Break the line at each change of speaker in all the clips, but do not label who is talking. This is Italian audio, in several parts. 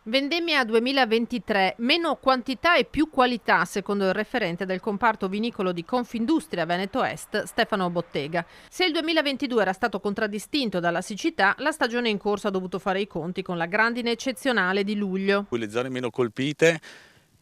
Vendemmia 2023, meno quantità e più qualità secondo il referente del comparto vinicolo di Confindustria Veneto Est, Stefano Bottega. Se il 2022 era stato contraddistinto dalla siccità, la stagione in corso ha dovuto fare i conti con la grandine eccezionale di luglio.
Le zone meno colpite,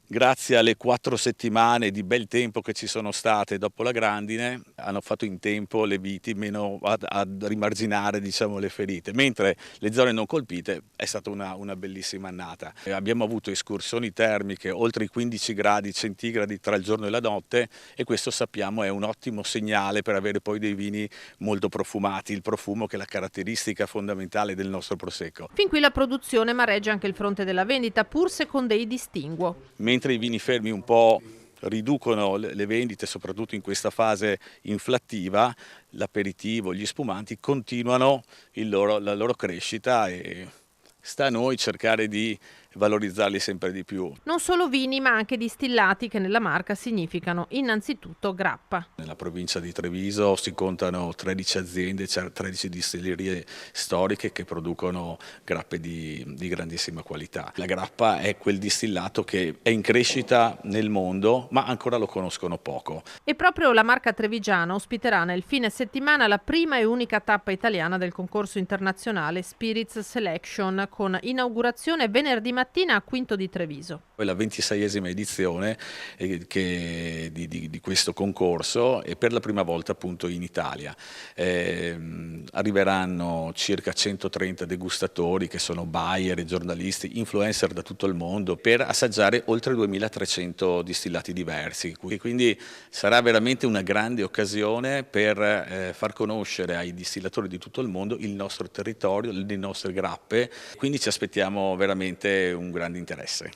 grazie alle 4 settimane di bel tempo che ci sono state dopo la grandine, hanno fatto in tempo le viti meno a rimarginare, diciamo, le ferite, mentre le zone non colpite è stata una bellissima annata. Abbiamo avuto escursioni termiche oltre i 15 gradi centigradi tra il giorno e la notte, e questo sappiamo è un ottimo segnale per avere poi dei vini molto profumati, il profumo che è la caratteristica fondamentale del nostro prosecco.
Fin qui la produzione, ma regge anche il fronte della vendita, pur se con dei distinguo.
Mentre i vini fermi un po' riducono le vendite, soprattutto in questa fase inflattiva, l'aperitivo, gli spumanti continuano la loro crescita, e sta a noi cercare di valorizzarli sempre di più.
Non solo vini, ma anche distillati che nella marca significano innanzitutto grappa.
Nella provincia di Treviso si contano 13 aziende, cioè 13 distillerie storiche che producono grappe di grandissima qualità. La grappa è quel distillato che è in crescita nel mondo, ma ancora lo conoscono poco.
E proprio la marca trevigiana ospiterà nel fine settimana la prima e unica tappa italiana del concorso internazionale Spirits Selection, con inaugurazione venerdì mattina a Quinto di Treviso.
È la 26esima edizione di questo concorso, e per la prima volta appunto in Italia. Arriveranno circa 130 degustatori che sono buyer e giornalisti, influencer da tutto il mondo, per assaggiare oltre 2300 distillati diversi. Quindi sarà veramente una grande occasione per far conoscere ai distillatori di tutto il mondo il nostro territorio, le nostre grappe, quindi ci aspettiamo veramente un grande interesse.